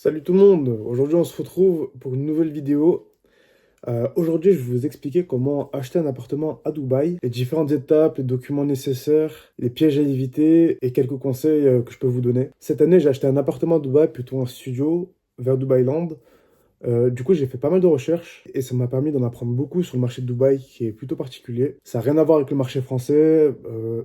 Salut tout le monde, aujourd'hui on se retrouve pour une nouvelle vidéo. Aujourd'hui je vais vous expliquer comment acheter un appartement à Dubaï, les différentes étapes, les documents nécessaires, les pièges à éviter et quelques conseils que je peux vous donner. Cette année j'ai acheté un appartement à Dubaï, plutôt un studio vers Dubaï Land. Du coup j'ai fait pas mal de recherches et ça m'a permis d'en apprendre beaucoup sur le marché de Dubaï qui est plutôt particulier. Ça n'a rien à voir avec le marché français.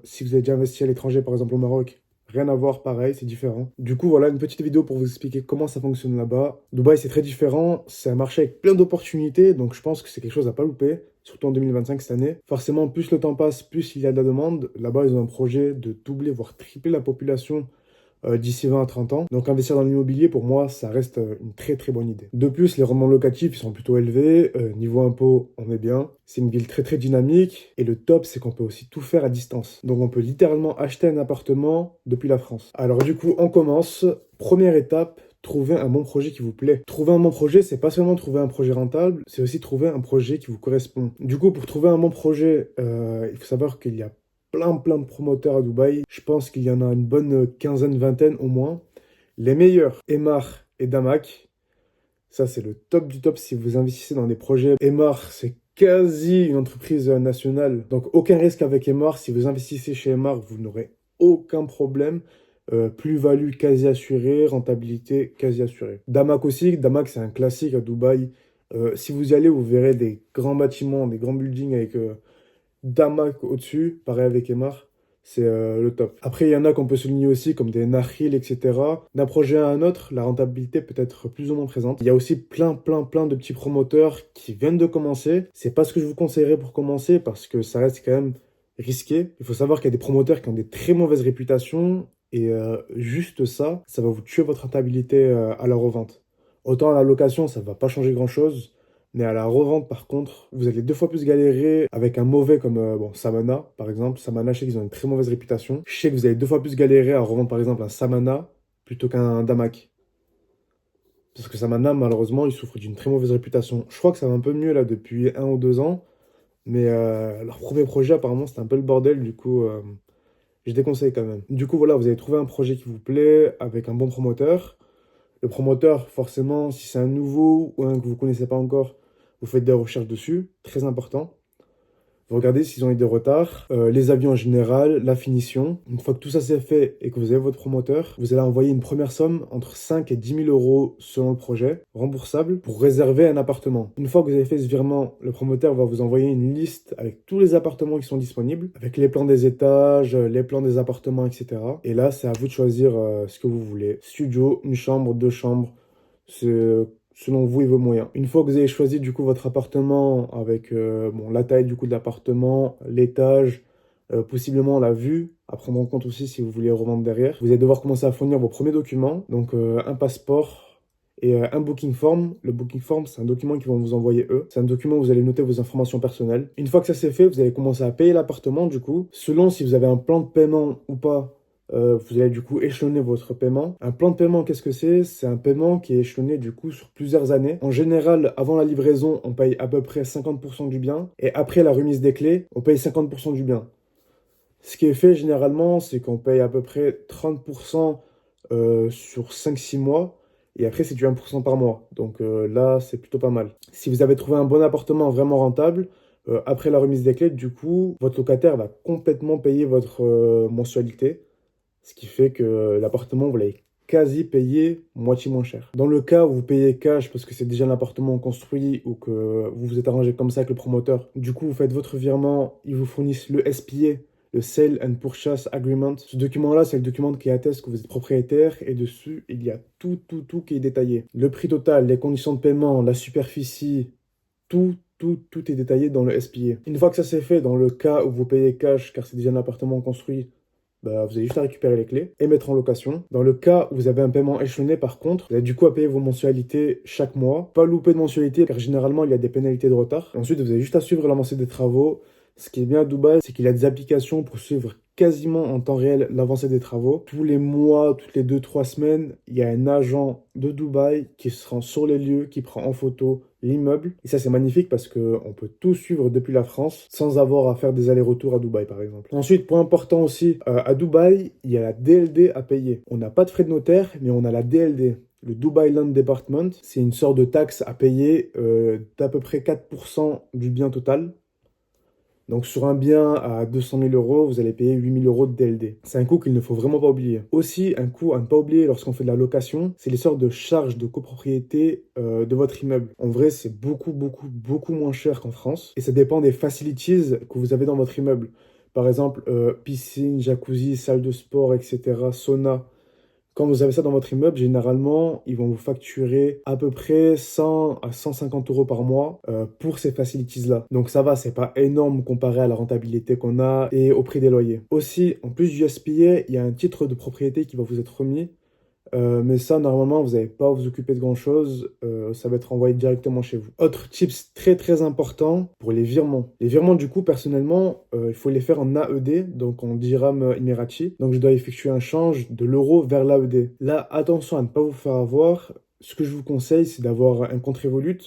Si vous avez déjà investi à l'étranger, par exemple au Maroc, rien à voir, pareil, c'est différent. Du coup, voilà une petite vidéo pour vous expliquer comment ça fonctionne là-bas. Dubaï, c'est très différent. C'est un marché avec plein d'opportunités, donc je pense que c'est quelque chose à pas louper, surtout en 2025 cette année. Forcément, plus le temps passe, plus il y a de la demande. Là-bas, ils ont un projet de doubler, voire tripler la population d'ici 20 à 30 ans. Donc investir dans l'immobilier, pour moi, ça reste une très très bonne idée. De plus, les rendements locatifs, ils sont plutôt élevés. Niveau impôt, on est bien. C'est une ville très très dynamique. Et le top, c'est qu'on peut aussi tout faire à distance. Donc on peut littéralement acheter un appartement depuis la France. Alors du coup, on commence. Première étape, trouver un bon projet qui vous plaît. Trouver un bon projet, c'est pas seulement trouver un projet rentable, c'est aussi trouver un projet qui vous correspond. Du coup, pour trouver un bon projet, il faut savoir qu'il y a plein de promoteurs à Dubaï. Je pense qu'il y en a une bonne quinzaine, vingtaine au moins. Les meilleurs, Emar et Damac. Ça, c'est le top du top si vous investissez dans des projets. Emar, c'est quasi une entreprise nationale. Donc, aucun risque avec Emar. Si vous investissez chez Emar, vous n'aurez aucun problème. Plus-value quasi assurée, rentabilité quasi assurée. Damac aussi. Damac, c'est un classique à Dubaï. Si vous y allez, vous verrez des grands bâtiments, des grands buildings avec Damac au-dessus, pareil avec Emar, c'est le top. Après, il y en a qu'on peut souligner aussi, comme des Nakhil, etc. D'un projet à un autre, la rentabilité peut être plus ou moins présente. Il y a aussi plein de petits promoteurs qui viennent de commencer. C'est pas ce que je vous conseillerais pour commencer, parce que ça reste quand même risqué. Il faut savoir qu'il y a des promoteurs qui ont des très mauvaises réputations, et juste ça, ça va vous tuer votre rentabilité à la revente. Autant à la location, ça va pas changer grand-chose. Mais à la revente, par contre, vous allez deux fois plus galérer avec un mauvais comme Samana, par exemple. Samana, je sais qu'ils ont une très mauvaise réputation. Je sais que vous allez deux fois plus galérer à revendre, par exemple, un Samana plutôt qu'un Damac. Parce que Samana, malheureusement, il souffre d'une très mauvaise réputation. Je crois que ça va un peu mieux là depuis 1 ou 2 ans. Mais leur premier projet, apparemment, c'était un peu le bordel. Du coup, je déconseille quand même. Du coup, voilà, vous avez trouvé un projet qui vous plaît avec un bon promoteur. Le promoteur, forcément, si c'est un nouveau ou un que vous ne connaissez pas encore, vous faites des recherches dessus, très important. Vous regardez s'ils ont eu des retards, les avis en général, la finition. Une fois que tout ça c'est fait et que vous avez votre promoteur, vous allez envoyer une première somme entre 5 et 10 000 euros selon le projet, remboursable, pour réserver un appartement. Une fois que vous avez fait ce virement, le promoteur va vous envoyer une liste avec tous les appartements qui sont disponibles, avec les plans des étages, les plans des appartements, etc. Et là, c'est à vous de choisir ce que vous voulez. Studio, une chambre, 2 chambres, c'est selon vous et vos moyens. Une fois que vous avez choisi du coup votre appartement avec la taille du coup de l'appartement, l'étage, possiblement la vue, à prendre en compte aussi si vous voulez revendre derrière, vous allez devoir commencer à fournir vos premiers documents, donc un passeport et un booking form. Le booking form, c'est un document qu'ils vont vous envoyer eux. C'est un document où vous allez noter vos informations personnelles. Une fois que ça c'est fait, vous allez commencer à payer l'appartement du coup. Selon si vous avez un plan de paiement ou pas, vous allez du coup échelonner votre paiement. Un plan de paiement, qu'est-ce que c'est? C'est un paiement qui est échelonné du coup sur plusieurs années. En général, avant la livraison, on paye à peu près 50% du bien. Et après la remise des clés, on paye 50% du bien. Ce qui est fait généralement, c'est qu'on paye à peu près 30% sur 5 6 mois. Et après, c'est du 1% par mois. Donc là, c'est plutôt pas mal. Si vous avez trouvé un bon appartement vraiment rentable, après la remise des clés, du coup, votre locataire va complètement payer votre mensualité. Ce qui fait que l'appartement, vous l'avez quasi payé moitié moins cher. Dans le cas où vous payez cash parce que c'est déjà un appartement construit ou que vous vous êtes arrangé comme ça avec le promoteur, du coup, vous faites votre virement, ils vous fournissent le SPA, le Sale and Purchase Agreement. Ce document-là, c'est le document qui atteste que vous êtes propriétaire et dessus, il y a tout qui est détaillé. Le prix total, les conditions de paiement, la superficie, tout est détaillé dans le SPA. Une fois que ça c'est fait, dans le cas où vous payez cash, car c'est déjà un appartement construit, bah, vous avez juste à récupérer les clés et mettre en location. Dans le cas où vous avez un paiement échelonné, par contre, vous avez du coup à payer vos mensualités chaque mois. Pas louper de mensualité, car généralement, il y a des pénalités de retard. Et ensuite, vous avez juste à suivre l'avancée des travaux. Ce qui est bien à Dubaï, c'est qu'il y a des applications pour suivre quasiment en temps réel l'avancée des travaux. Tous les mois, toutes les 2 3 semaines, il y a un agent de Dubaï qui se rend sur les lieux, qui prend en photo l'immeuble. Et ça, c'est magnifique parce qu'on peut tout suivre depuis la France sans avoir à faire des allers-retours à Dubaï, par exemple. Ensuite, point important aussi, à Dubaï, il y a la DLD à payer. On n'a pas de frais de notaire, mais on a la DLD. le Dubai Land Department. C'est une sorte de taxe à payer d'à peu près 4% du bien total. Donc sur un bien à 200 000 euros, vous allez payer 8 000 euros de DLD. C'est un coût qu'il ne faut vraiment pas oublier. Aussi, un coût à ne pas oublier lorsqu'on fait de la location, c'est les sortes de charges de copropriété de votre immeuble. En vrai, c'est beaucoup moins cher qu'en France. Et ça dépend des facilities que vous avez dans votre immeuble. Par exemple, piscine, jacuzzi, salle de sport, etc., sauna. Quand vous avez ça dans votre immeuble, généralement, ils vont vous facturer à peu près 100 à 150 euros par mois pour ces facilities-là. Donc ça va, c'est pas énorme comparé à la rentabilité qu'on a et au prix des loyers. Aussi, en plus du SPA, il y a un titre de propriété qui va vous être remis. Mais ça, normalement, vous n'avez pas à vous occuper de grand-chose. Ça va être envoyé directement chez vous. Autre tips très important pour les virements. Les virements, du coup, personnellement, il faut les faire en AED, donc en dirham émirati. Donc, je dois effectuer un change de l'euro vers l'AED. Là, attention à ne pas vous faire avoir. Ce que je vous conseille, c'est d'avoir un compte Revolut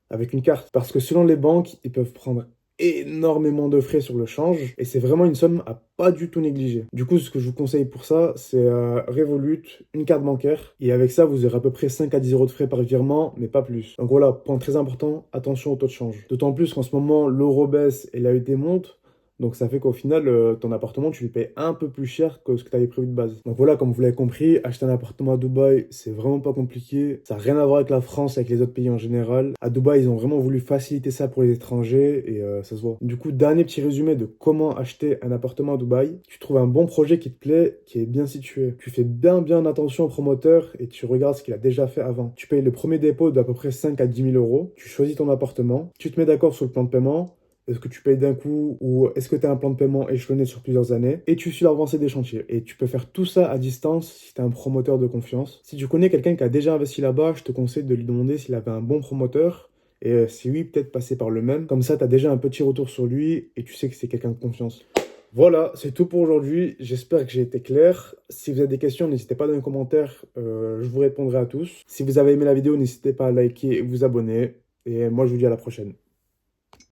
avec une carte. Parce que selon les banques, ils peuvent prendre énormément de frais sur le change et c'est vraiment une somme à pas du tout négliger. Du coup, ce que je vous conseille pour ça, c'est Revolut, une carte bancaire et avec ça, vous aurez à peu près 5 à 10 euros de frais par virement, mais pas plus. Donc voilà, point très important, attention au taux de change. D'autant plus qu'en ce moment, l'euro baisse et l'AED monte. Donc ça fait qu'au final, ton appartement, tu le payes un peu plus cher que ce que tu avais prévu de base. Donc voilà, comme vous l'avez compris, acheter un appartement à Dubaï, c'est vraiment pas compliqué. Ça n'a rien à voir avec la France, avec les autres pays en général. À Dubaï, ils ont vraiment voulu faciliter ça pour les étrangers et ça se voit. Du coup, dernier petit résumé de comment acheter un appartement à Dubaï. Tu trouves un bon projet qui te plaît, qui est bien situé. Tu fais bien attention au promoteur et tu regardes ce qu'il a déjà fait avant. Tu payes le premier dépôt d'à peu près 5 à 10 000 euros. Tu choisis ton appartement. Tu te mets d'accord sur le plan de paiement. Est-ce que tu payes d'un coup ou est-ce que tu as un plan de paiement échelonné sur plusieurs années et tu suis l'avancée des chantiers. Et tu peux faire tout ça à distance si tu as un promoteur de confiance. Si tu connais quelqu'un qui a déjà investi là-bas, je te conseille de lui demander s'il avait un bon promoteur et si oui, peut-être passer par le même. Comme ça, tu as déjà un petit retour sur lui et tu sais que c'est quelqu'un de confiance. Voilà, c'est tout pour aujourd'hui. J'espère que j'ai été clair. Si vous avez des questions, n'hésitez pas dans les commentaires. Je vous répondrai à tous. Si vous avez aimé la vidéo, n'hésitez pas à liker et vous abonner. Et moi, je vous dis à la prochaine.